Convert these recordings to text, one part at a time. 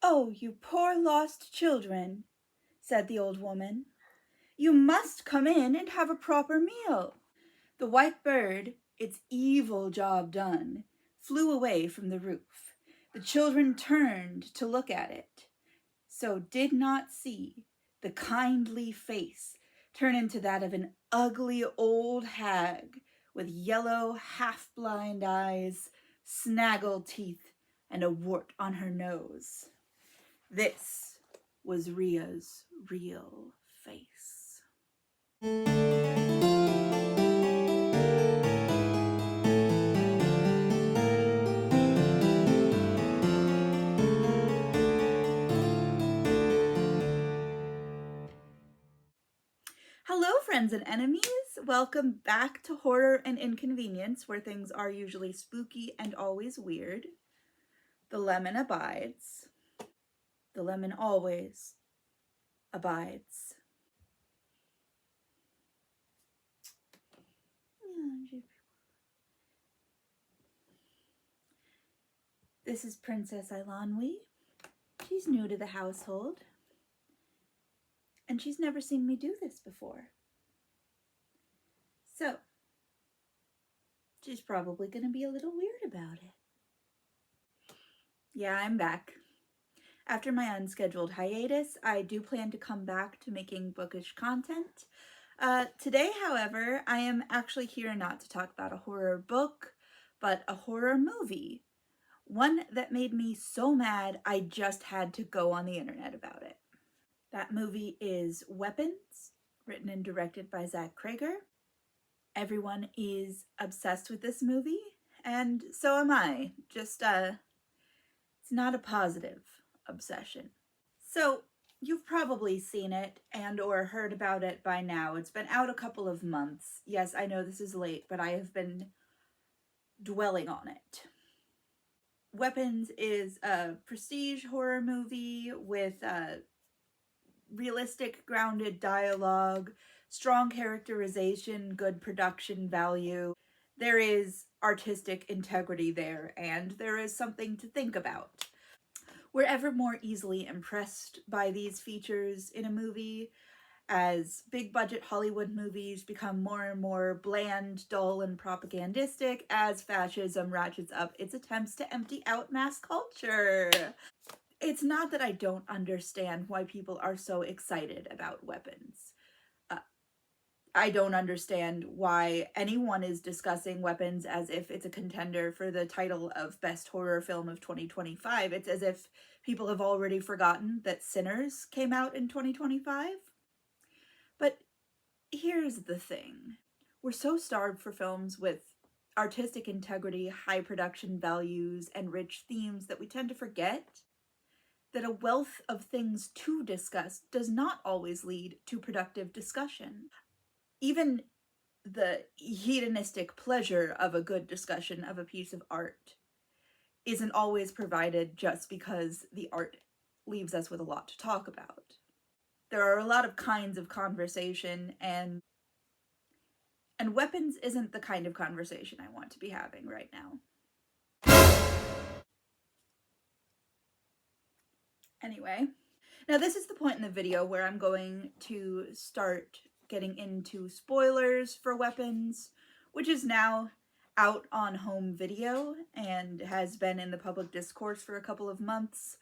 "Oh, you poor lost children," said the old woman. "You must come in and have a proper meal." The white bird, its evil job done, flew away from the roof. The children turned to look at it, so did not see the kindly face turn into that of an ugly old hag with yellow, half-blind eyes, snaggle teeth, and a wart on her nose. This was Rhea's real face. Hello, friends and enemies. Welcome back to Horror and Inconvenience, where things are usually spooky and always weird. The lemon abides. The lemon always abides. This is Princess Ilanwi. She's new to the household, and she's never seen me do this before. So, she's probably going to be a little weird about it. Yeah, I'm back. After my unscheduled hiatus, I do plan to come back to making bookish content. Today, however, I am actually here not to talk about a horror book, but a horror movie. One that made me so mad I just had to go on the internet about it. That movie is Weapons, written and directed by Zach Cregger. Everyone is obsessed with this movie, and so am I. Just, it's not a positive obsession. So, you've probably seen it and or heard about it by now. It's been out a couple of months. Yes, I know this is late, but I have been dwelling on it. Weapons is a prestige horror movie with realistic, grounded dialogue, strong characterization, good production value. There is artistic integrity there, and there is something to think about. We're ever more easily impressed by these features in a movie as big budget Hollywood movies become more and more bland, dull, and propagandistic as fascism ratchets up its attempts to empty out mass culture. It's not that I don't understand why people are so excited about Weapons. I don't understand why anyone is discussing Weapons as if it's a contender for the title of Best Horror Film of 2025. It's as if people have already forgotten that Sinners came out in 2025. But here's the thing. We're so starved for films with artistic integrity, high production values, and rich themes that we tend to forget that a wealth of things to discuss does not always lead to productive discussion. Even the hedonistic pleasure of a good discussion of a piece of art isn't always provided just because the art leaves us with a lot to talk about. There are a lot of kinds of conversation, and Weapons isn't the kind of conversation I want to be having right now. Anyway, now this is the point in the video where I'm going to start getting into spoilers for Weapons, which is now out on home video and has been in the public discourse for a couple of months.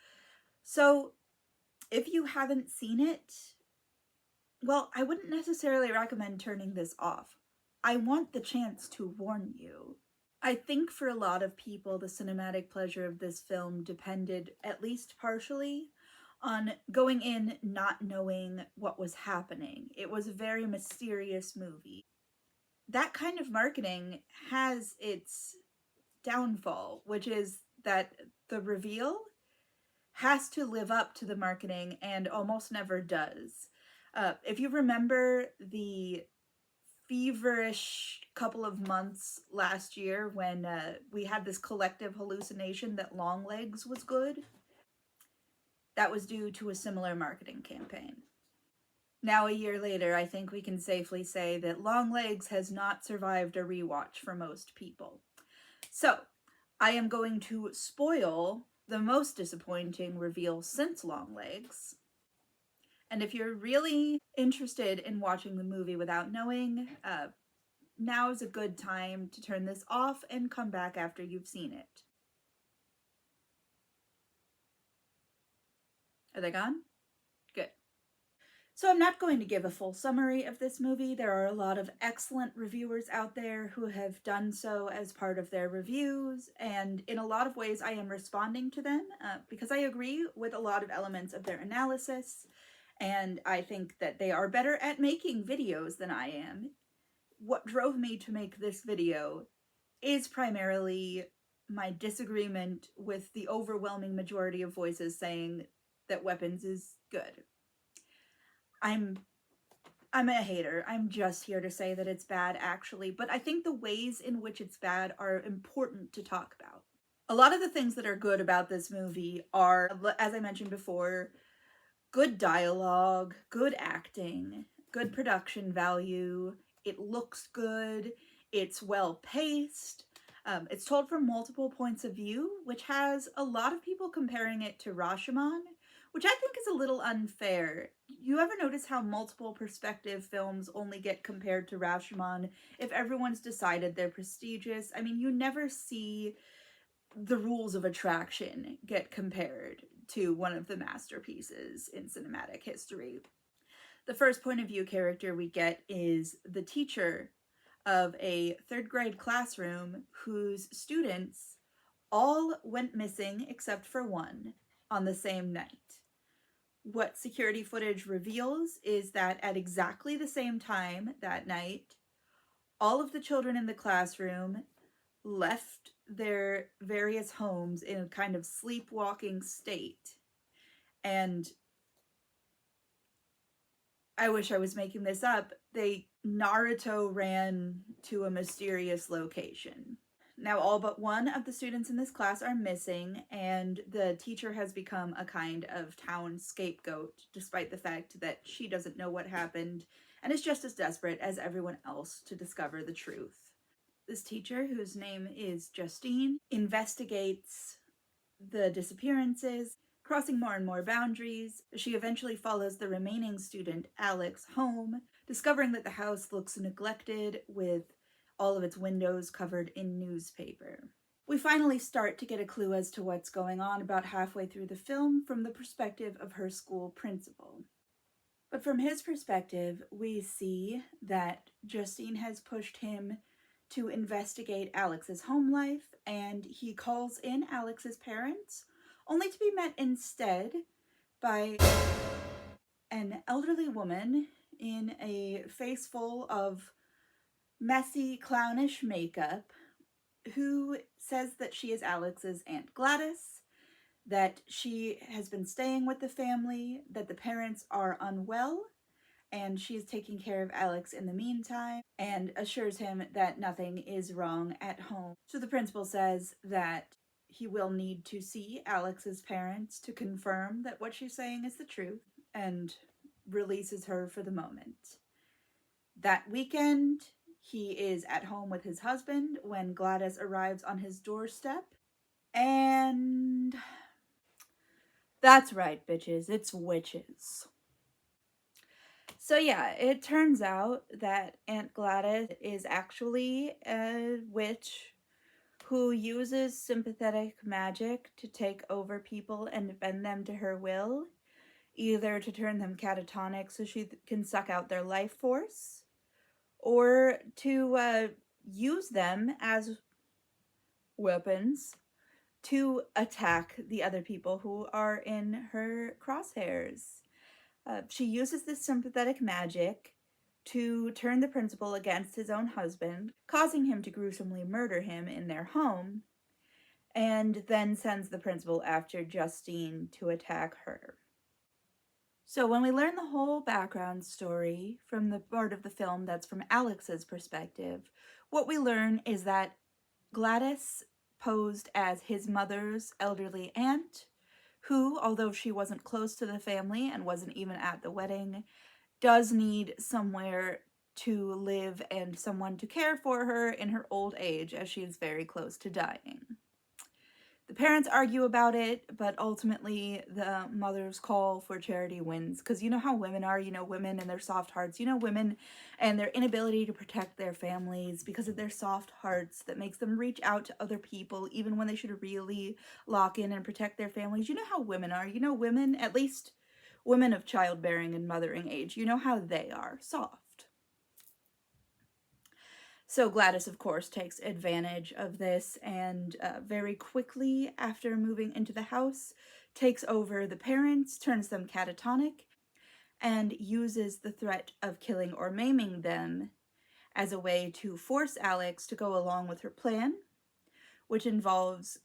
So if you haven't seen it, well, I wouldn't necessarily recommend turning this off. I want the chance to warn you. I think for a lot of people, the cinematic pleasure of this film depended, at least partially, on going in not knowing what was happening. It was a very mysterious movie. That kind of marketing has its downfall, which is that the reveal has to live up to the marketing and almost never does. If you remember the feverish couple of months last year when we had this collective hallucination that Longlegs was good, that was due to a similar marketing campaign. Now, a year later, I think we can safely say that Longlegs has not survived a rewatch for most people. So, I am going to spoil the most disappointing reveal since Longlegs. And if you're really interested in watching the movie without knowing, now is a good time to turn this off and come back after you've seen it. Are they gone? Good. So I'm not going to give a full summary of this movie. There are a lot of excellent reviewers out there who have done so as part of their reviews, and in a lot of ways I am responding to them because I agree with a lot of elements of their analysis, and I think that they are better at making videos than I am. What drove me to make this video is primarily my disagreement with the overwhelming majority of voices saying that Weapons is good. I'm a hater. I'm just here to say that it's bad, actually, but I think the ways in which it's bad are important to talk about. A lot of the things that are good about this movie are, as I mentioned before, good dialogue, good acting, good production value. It looks good. It's well paced. It's told from multiple points of view, which has a lot of people comparing it to Rashomon, which I think is a little unfair. You ever notice how multiple perspective films only get compared to Rashomon if everyone's decided they're prestigious? I mean, you never see the rules of attraction get compared to one of the masterpieces in cinematic history. The first point of view character we get is the teacher of a third grade classroom whose students all went missing except for one on the same night. What security footage reveals is that at exactly the same time that night, all of the children in the classroom left their various homes in a kind of sleepwalking state. And I wish I was making this up, they Naruto ran to a mysterious location. Now all but one of the students in this class are missing, and the teacher has become a kind of town scapegoat, despite the fact that she doesn't know what happened and is just as desperate as everyone else to discover the truth. This teacher, whose name is Justine, investigates the disappearances, crossing more and more boundaries. She eventually follows the remaining student, Alex, home, discovering that the house looks neglected with all of its windows covered in newspaper. We finally start to get a clue as to what's going on about halfway through the film from the perspective of her school principal. But from his perspective, we see that Justine has pushed him to investigate Alex's home life, and he calls in Alex's parents, only to be met instead by an elderly woman in a face full of messy, clownish makeup who says that she is Alex's Aunt Gladys, that she has been staying with the family, that the parents are unwell, and she's taking care of Alex in the meantime, and assures him that nothing is wrong at home. So the principal says that he will need to see Alex's parents to confirm that what she's saying is the truth, and releases her for the moment. That weekend, he is at home with his husband when Gladys arrives on his doorstep, and that's right, bitches, it's witches. So yeah, it turns out that Aunt Gladys is actually a witch who uses sympathetic magic to take over people and bend them to her will, either to turn them catatonic so she can suck out their life force, or to use them as weapons to attack the other people who are in her crosshairs. She uses this sympathetic magic to turn the principal against his own husband, causing him to gruesomely murder him in their home, and then sends the principal after Justine to attack her. So when we learn the whole background story from the part of the film that's from Alex's perspective, what we learn is that Gladys posed as his mother's elderly aunt, who, although she wasn't close to the family and wasn't even at the wedding, does need somewhere to live and someone to care for her in her old age, as she is very close to dying. The parents argue about it, but ultimately the mother's call for charity wins. Because you know how women are, women and their soft hearts, women and their inability to protect their families because of their soft hearts that makes them reach out to other people even when they should really lock in and protect their families. You know how women are, women, at least women of childbearing and mothering age, you know how they are, soft. So Gladys, of course, takes advantage of this and very quickly after moving into the house, takes over the parents, turns them catatonic, and uses the threat of killing or maiming them as a way to force Alex to go along with her plan, which involves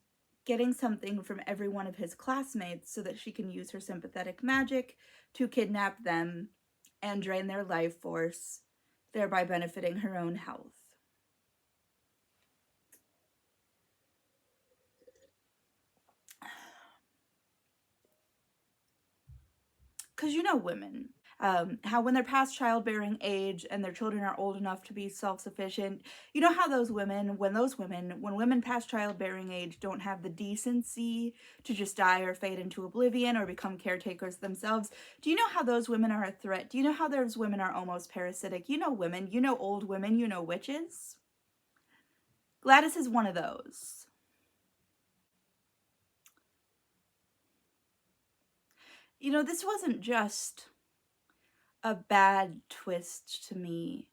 getting something from every one of his classmates so that she can use her sympathetic magic to kidnap them and drain their life force, thereby benefiting her own health. Because women, how when they're past childbearing age and their children are old enough to be self-sufficient, you know how when women past childbearing age don't have the decency to just die or fade into oblivion or become caretakers themselves, do you know how those women are a threat? Do you know how those women are almost parasitic? Women, old women, witches. Gladys is one of those. This wasn't just a bad twist to me.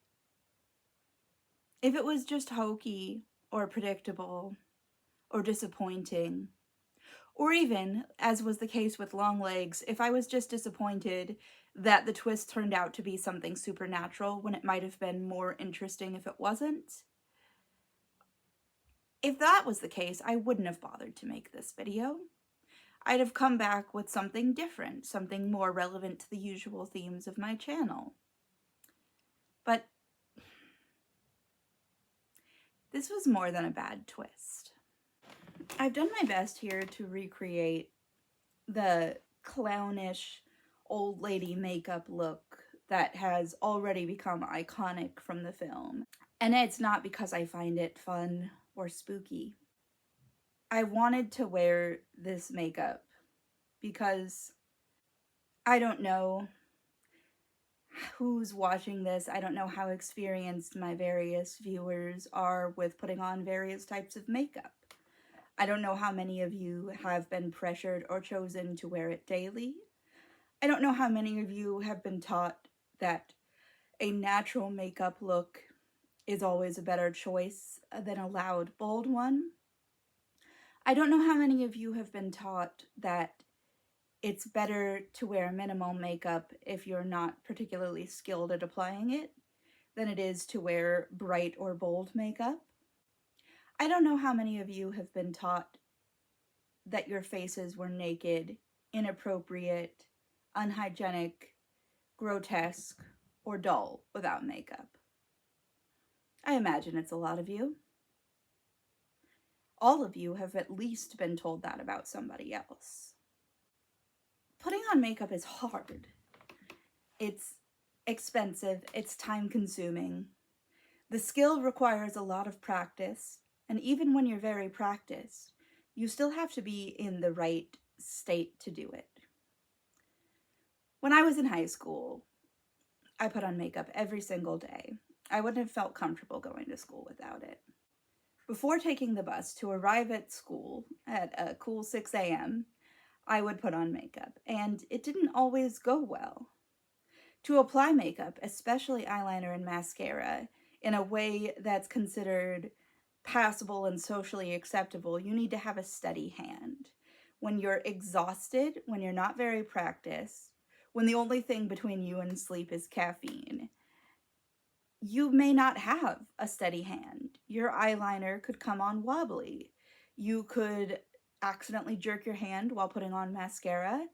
If it was just hokey or predictable or disappointing, or even, as was the case with Longlegs, if I was just disappointed that the twist turned out to be something supernatural when it might have been more interesting if it wasn't, if that was the case, I wouldn't have bothered to make this video. I'd have come back with something different, something more relevant to the usual themes of my channel. But this was more than a bad twist. I've done my best here to recreate the clownish old lady makeup look that has already become iconic from the film. And it's not because I find it fun or spooky. I wanted to wear this makeup because I don't know who's watching this. I don't know how experienced my various viewers are with putting on various types of makeup. I don't know how many of you have been pressured or chosen to wear it daily. I don't know how many of you have been taught that a natural makeup look is always a better choice than a loud, bold one. I don't know how many of you have been taught that it's better to wear minimal makeup if you're not particularly skilled at applying it than it is to wear bright or bold makeup. I don't know how many of you have been taught that your faces were naked, inappropriate, unhygienic, grotesque, or dull without makeup. I imagine it's a lot of you. All of you have at least been told that about somebody else. Putting on makeup is hard. It's expensive, it's time-consuming. The skill requires a lot of practice, and even when you're very practiced, you still have to be in the right state to do it. When I was in high school, I put on makeup every single day. I wouldn't have felt comfortable going to school without it. Before taking the bus to arrive at school at a cool 6 a.m., I would put on makeup, and it didn't always go well. To apply makeup, especially eyeliner and mascara, in a way that's considered passable and socially acceptable, you need to have a steady hand. When you're exhausted, when you're not very practiced, when the only thing between you and sleep is caffeine, you may not have a steady hand. Your eyeliner could come on wobbly. You could accidentally jerk your hand while putting on mascara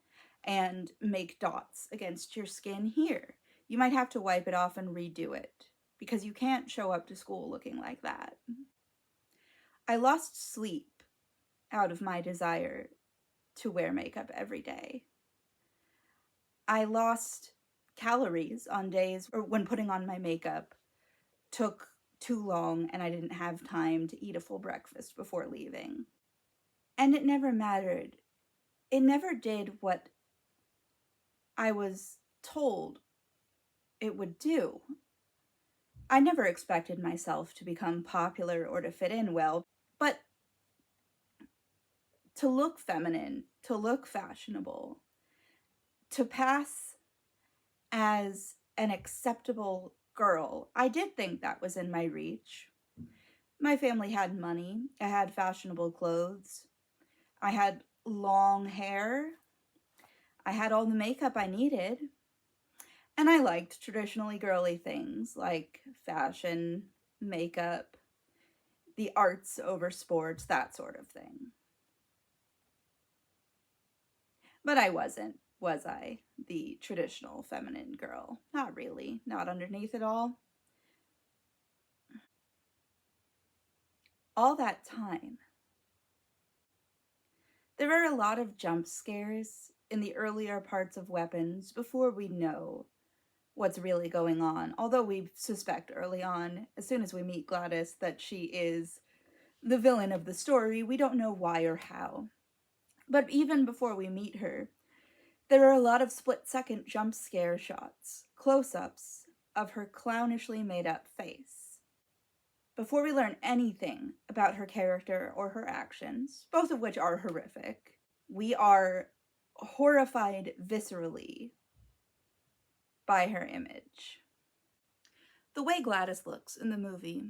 and make dots against your skin here. You might have to wipe it off and redo it because you can't show up to school looking like that. I lost sleep out of my desire to wear makeup every day. I lost calories on days or when putting on my makeup took too long and I didn't have time to eat a full breakfast before leaving. And it never mattered. It never did what I was told it would do. I never expected myself to become popular or to fit in well, but to look feminine, to look fashionable, to pass as an acceptable girl, I did think that was in my reach. My family had money, I had fashionable clothes, I had long hair, I had all the makeup I needed, and I liked traditionally girly things like fashion, makeup, the arts over sports, that sort of thing. But I wasn't, was I? The traditional feminine girl. Not really, not underneath it all. All that time, there are a lot of jump scares in the earlier parts of Weapons before we know what's really going on. Although we suspect early on, as soon as we meet Gladys, that she is the villain of the story, we don't know why or how. But even before we meet her, there are a lot of split-second jump scare shots, close-ups of her clownishly made-up face. Before we learn anything about her character or her actions, both of which are horrific, we are horrified viscerally by her image. The way Gladys looks in the movie,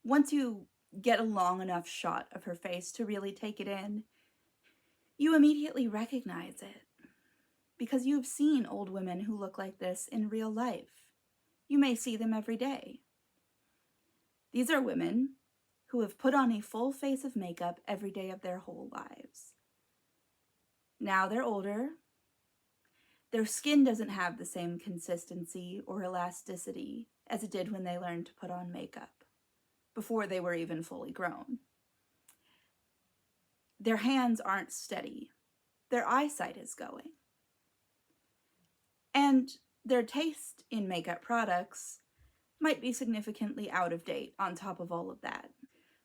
once you get a long enough shot of her face to really take it in, you immediately recognize it. Because you've seen old women who look like this in real life. You may see them every day. These are women who have put on a full face of makeup every day of their whole lives. Now they're older. Their skin doesn't have the same consistency or elasticity as it did when they learned to put on makeup, before they were even fully grown. Their hands aren't steady. Their eyesight is going. And their taste in makeup products might be significantly out of date on top of all of that.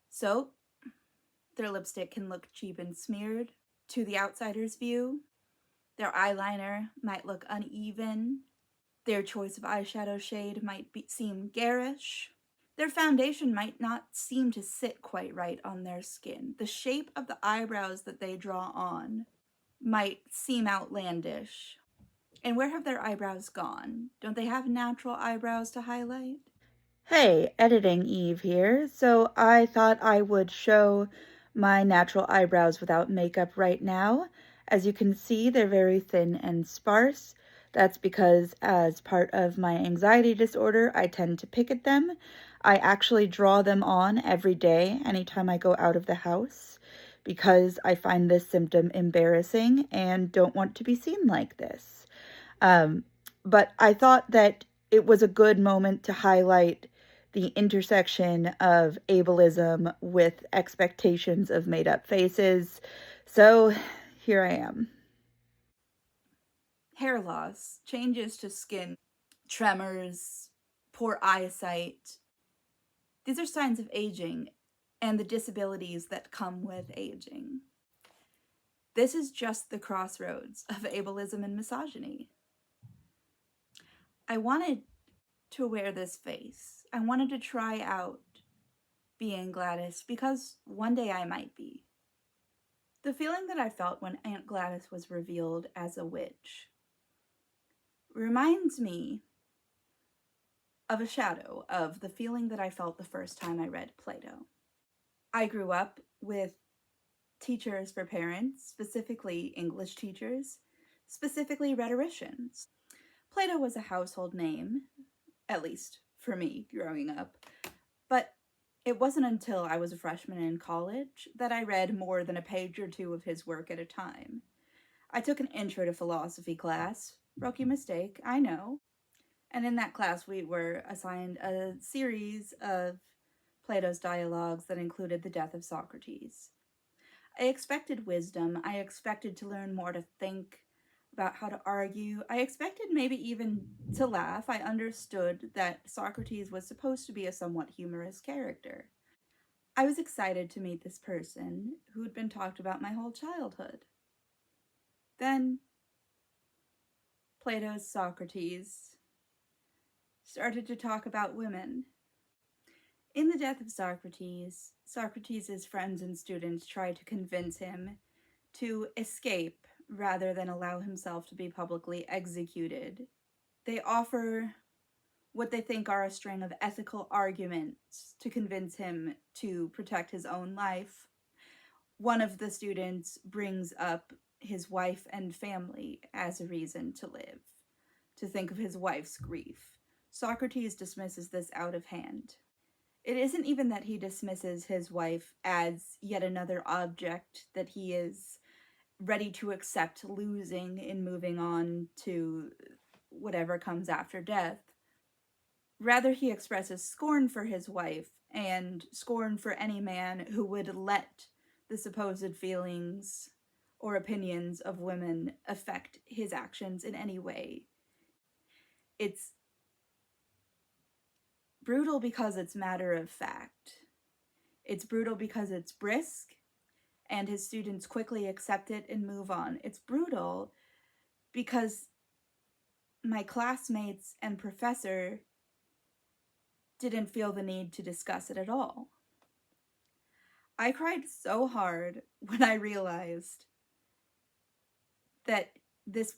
So, their lipstick can look cheap and smeared to the outsider's view. Their eyeliner might look uneven. Their choice of eyeshadow shade might seem garish. Their foundation might not seem to sit quite right on their skin. The shape of the eyebrows that they draw on might seem outlandish. And where have their eyebrows gone? Don't they have natural eyebrows to highlight? Hey, editing Eve here. So I thought I would show my natural eyebrows without makeup right now. As you can see, they're very thin and sparse. That's because as part of my anxiety disorder, I tend to pick at them. I actually draw them on every day anytime I go out of the house because I find this symptom embarrassing and don't want to be seen like this. But I thought that it was a good moment to highlight the intersection of ableism with expectations of made up faces. So here I am. Hair loss, changes to skin, tremors, poor eyesight. These are signs of aging and the disabilities that come with aging. This is just the crossroads of ableism and misogyny. I wanted to wear this face. I wanted to try out being Gladys because one day I might be. The feeling that I felt when Aunt Gladys was revealed as a witch reminds me of a shadow of the feeling that I felt the first time I read Plato. I grew up with teachers for parents, specifically English teachers, specifically rhetoricians. Plato was a household name, at least for me growing up, but it wasn't until I was a freshman in college that I read more than a page or two of his work at a time. I took an intro to philosophy class. Rookie mistake, I know. And in that class, we were assigned a series of Plato's dialogues that included the Death of Socrates. I expected wisdom. I expected to learn more to think about how to argue. I expected maybe even to laugh. I understood that Socrates was supposed to be a somewhat humorous character. I was excited to meet this person who had been talked about my whole childhood. Then Plato's Socrates started to talk about women. In the Death of Socrates, Socrates' friends and students try to convince him to escape rather than allow himself to be publicly executed. They offer what they think are a string of ethical arguments to convince him to protect his own life. One of the students brings up his wife and family as a reason to live, to think of his wife's grief. Socrates dismisses this out of hand. It isn't even that he dismisses his wife as yet another object that he is ready to accept losing in moving on to whatever comes after death. Rather, he expresses scorn for his wife and scorn for any man who would let the supposed feelings or opinions of women affect his actions in any way. It's brutal because it's matter of fact. It's brutal because it's brisk, and his students quickly accept it and move on. It's brutal because my classmates and professor didn't feel the need to discuss it at all. I cried so hard when I realized that this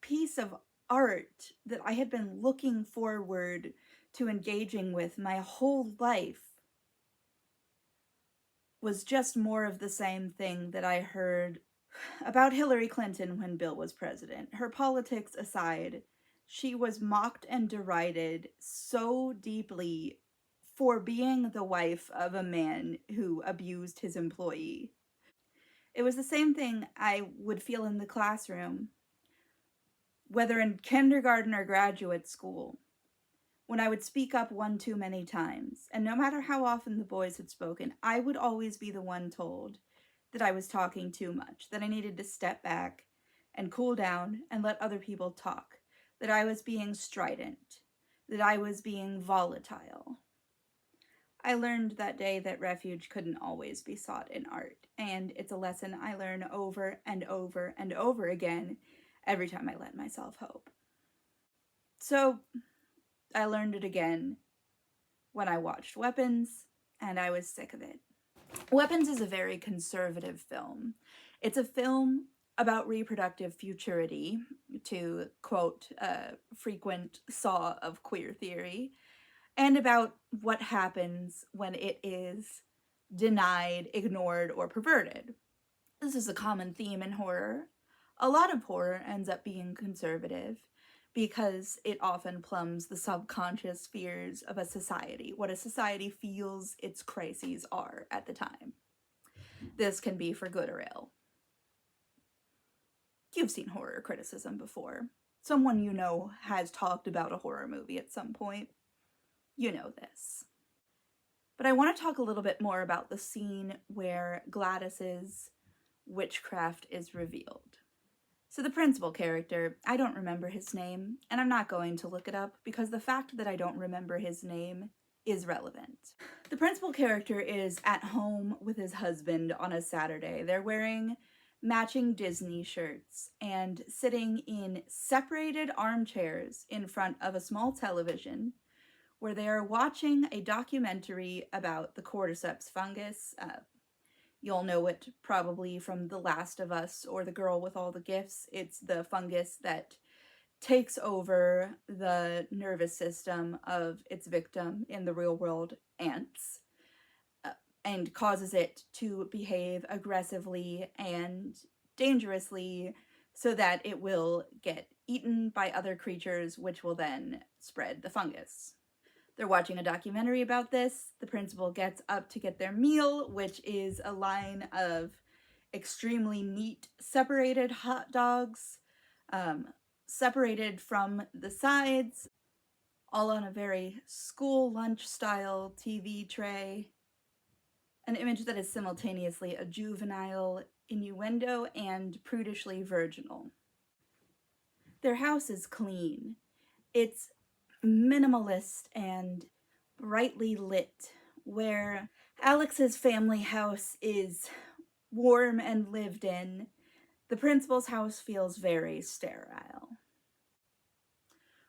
piece of art that I had been looking forward to engaging with my whole life was just more of the same thing that I heard about Hillary Clinton when Bill was president. Her politics aside, she was mocked and derided so deeply for being the wife of a man who abused his employee. It was the same thing I would feel in the classroom, whether in kindergarten or graduate school, when I would speak up one too many times. And no matter how often the boys had spoken, I would always be the one told that I was talking too much, that I needed to step back and cool down and let other people talk, that I was being strident, that I was being volatile. I learned that day that refuge couldn't always be sought in art, and it's a lesson I learn over and over and over again every time I let myself hope. So I learned it again when I watched Weapons, and I was sick of it. Weapons is a very conservative film. It's a film about reproductive futurity, to quote a frequent saw of queer theory, and about what happens when it is denied, ignored, or perverted. This is a common theme in horror. A lot of horror ends up being conservative because it often plumbs the subconscious fears of a society, what a society feels its crises are at the time. This can be for good or ill. You've seen horror criticism before. Someone you know has talked about a horror movie at some point. You know this. But I want to talk a little bit more about the scene where Gladys's witchcraft is revealed. So the principal character, I don't remember his name, and I'm not going to look it up because the fact that I don't remember his name is relevant. The principal character is at home with his husband on a Saturday. They're wearing matching Disney shirts and sitting in separated armchairs in front of a small television where they are watching a documentary about the cordyceps fungus. You'll know it probably from The Last of Us or The Girl with All the Gifts. It's the fungus that takes over the nervous system of its victim, in the real world, ants, and causes it to behave aggressively and dangerously so that it will get eaten by other creatures, which will then spread the fungus. They're watching a documentary about this. The principal gets up to get their meal, which is a line of extremely neat separated hot dogs, separated from the sides, all on a very school lunch style TV tray. An image that is simultaneously a juvenile innuendo and prudishly virginal. Their house is clean. It's minimalist and brightly lit where Alex's family house is warm and lived in, the principal's house feels very sterile.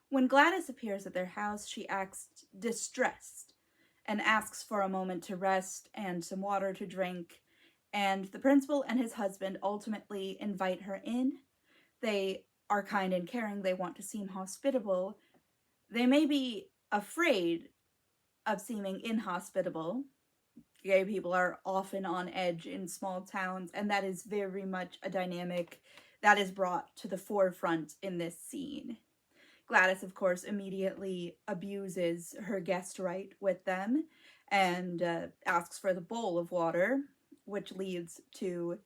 When Gladys appears at their house, she acts distressed and asks for a moment to rest and some water to drink, and the principal and his husband ultimately invite her in. They are kind and caring, they want to seem hospitable. They may be afraid of seeming inhospitable. Gay people are often on edge in small towns, and that is very much a dynamic that is brought to the forefront in this scene. Gladys, of course, immediately abuses her guest right with them and asks for the bowl of water, which leads to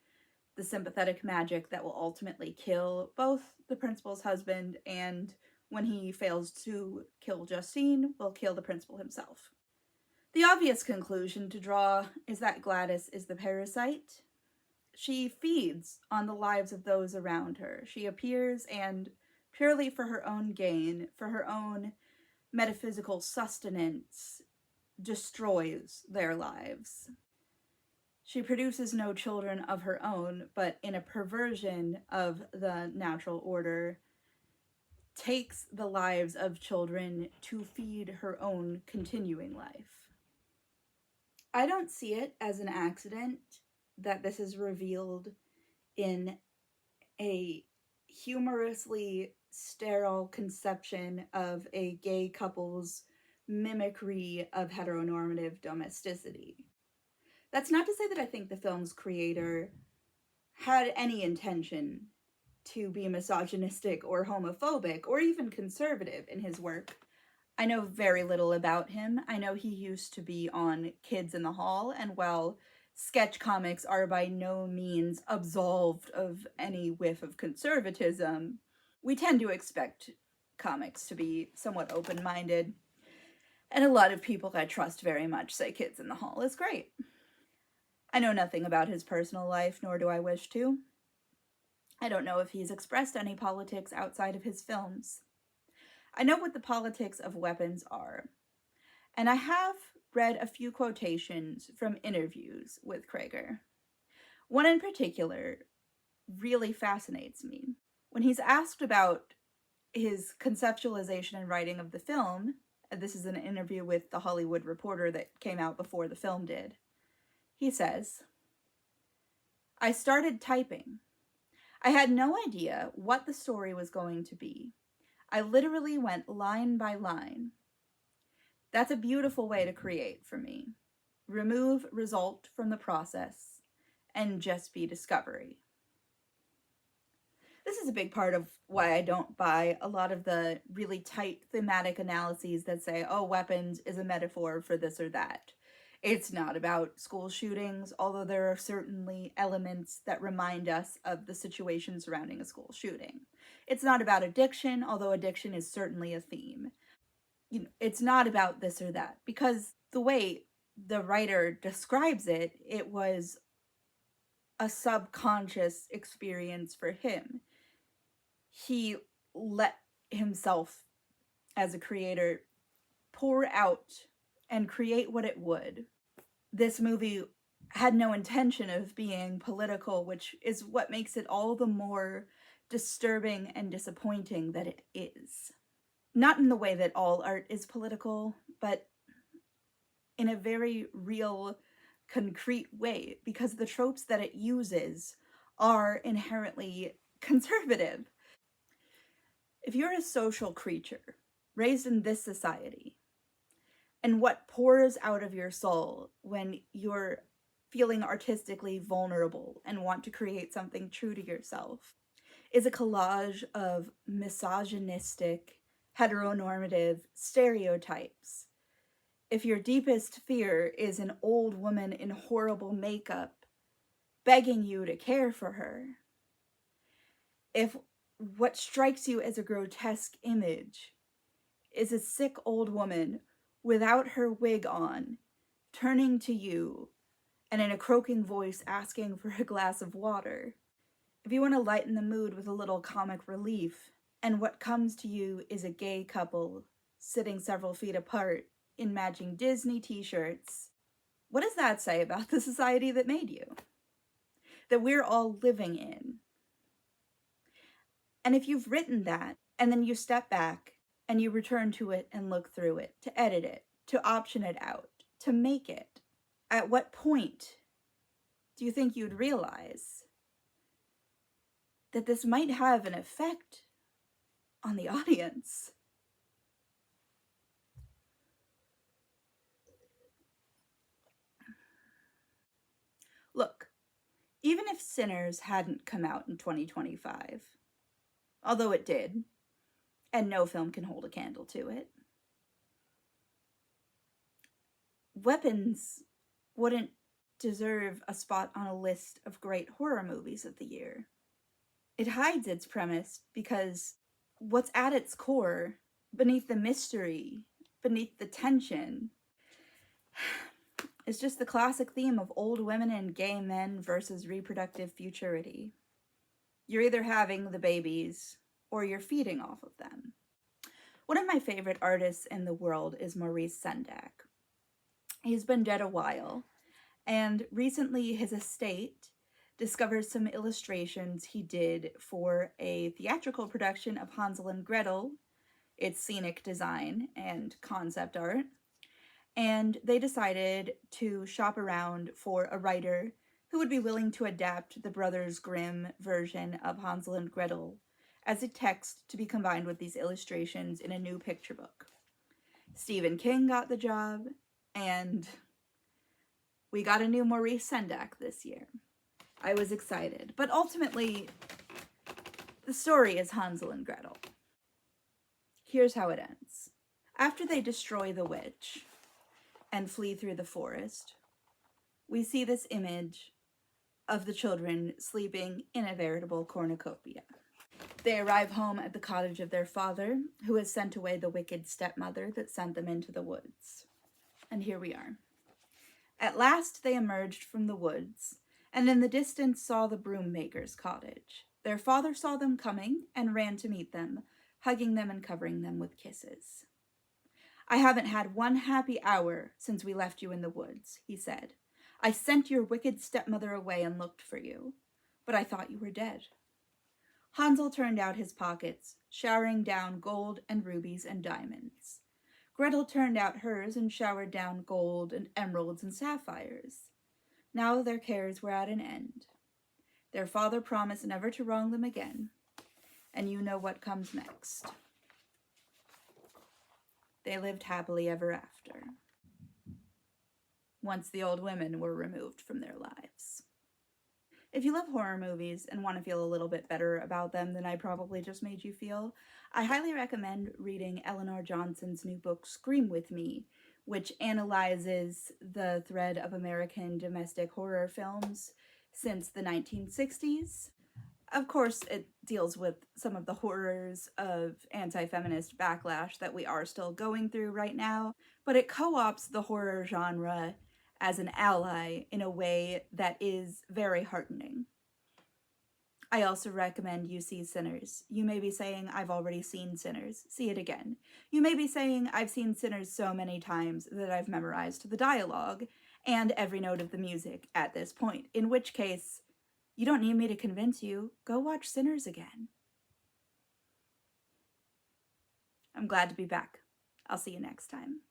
the sympathetic magic that will ultimately kill both the principal's husband and, when he fails to kill Justine, will kill the principal himself. The obvious conclusion to draw is that Gladys is the parasite. She feeds on the lives of those around her. She appears and, purely for her own gain, for her own metaphysical sustenance, destroys their lives. She produces no children of her own, but in a perversion of the natural order, takes the lives of children to feed her own continuing life. I don't see it as an accident that this is revealed in a humorously sterile conception of a gay couple's mimicry of heteronormative domesticity. That's not to say that I think the film's creator had any intention to be misogynistic or homophobic or even conservative in his work. I know very little about him. I know he used to be on Kids in the Hall, and while sketch comics are by no means absolved of any whiff of conservatism, we tend to expect comics to be somewhat open-minded. And a lot of people I trust very much say Kids in the Hall is great. I know nothing about his personal life, nor do I wish to. I don't know if he's expressed any politics outside of his films. I know what the politics of weapons are, and I have read a few quotations from interviews with Krager. One in particular really fascinates me. When he's asked about his conceptualization and writing of the film, and this is an interview with The Hollywood Reporter that came out before the film did, he says, "I started typing. I had no idea what the story was going to be. I literally went line by line. That's a beautiful way to create for me. Remove result from the process and just be discovery." This is a big part of why I don't buy a lot of the really tight thematic analyses that say, oh, weapons is a metaphor for this or that. It's not about school shootings, although there are certainly elements that remind us of the situation surrounding a school shooting. It's not about addiction, although addiction is certainly a theme. It's not about this or that, because the way the writer describes it, it was a subconscious experience for him. He let himself, as a creator, pour out and create what it would. This movie had no intention of being political, which is what makes it all the more disturbing and disappointing that it is. Not in the way that all art is political, but in a very real, concrete way, because the tropes that it uses are inherently conservative. If you're a social creature raised in this society, and what pours out of your soul when you're feeling artistically vulnerable and want to create something true to yourself is a collage of misogynistic, heteronormative stereotypes. If your deepest fear is an old woman in horrible makeup begging you to care for her, if what strikes you as a grotesque image is a sick old woman without her wig on, turning to you and in a croaking voice asking for a glass of water, if you want to lighten the mood with a little comic relief, and what comes to you is a gay couple sitting several feet apart in matching Disney t-shirts, What does that say about the society that made you? That we're all living in? And if you've written that, and then you step back and you return to it and look through it, to edit it, to option it out, to make it, at what point do you think you'd realize that this might have an effect on the audience? Look, even if Sinners hadn't come out in 2025, although it did, and no film can hold a candle to it, Weapons wouldn't deserve a spot on a list of great horror movies of the year. It hides its premise because what's at its core, beneath the mystery, beneath the tension, is just the classic theme of old women and gay men versus reproductive futurity. You're either having the babies or you're feeding off of them. One of my favorite artists in the world is Maurice Sendak. He's been dead a while, and recently his estate discovered some illustrations he did for a theatrical production of Hansel and Gretel, its scenic design and concept art, and they decided to shop around for a writer who would be willing to adapt the Brothers Grimm version of Hansel and Gretel as a text to be combined with these illustrations in a new picture book. Stephen King got the job, and we got a new Maurice Sendak this year. I was excited, but ultimately, the story is Hansel and Gretel. Here's how it ends. After they destroy the witch and flee through the forest, we see this image of the children sleeping in a veritable cornucopia. They arrive home at the cottage of their father, who has sent away the wicked stepmother that sent them into the woods. And here we are. At last they emerged from the woods, and in the distance saw the broom maker's cottage. Their father saw them coming and ran to meet them, hugging them and covering them with kisses. "I haven't had one happy hour since we left you in the woods," he said. "I sent your wicked stepmother away and looked for you, but I thought you were dead." Hansel turned out his pockets, showering down gold and rubies and diamonds. Gretel turned out hers and showered down gold and emeralds and sapphires. Now their cares were at an end. Their father promised never to wrong them again, and you know what comes next. They lived happily ever after, once the old women were removed from their lives. If you love horror movies and want to feel a little bit better about them than I probably just made you feel, I highly recommend reading Eleanor Johnson's new book, Scream With Me, which analyzes the thread of American domestic horror films since the 1960s. Of course, it deals with some of the horrors of anti-feminist backlash that we are still going through right now, but it co-opts the horror genre as an ally in a way that is very heartening. I also recommend you see Sinners. You may be saying, "I've already seen Sinners." See it again. You may be saying, "I've seen Sinners so many times that I've memorized the dialogue and every note of the music at this point," in which case, you don't need me to convince you. Go watch Sinners again. I'm glad to be back. I'll see you next time.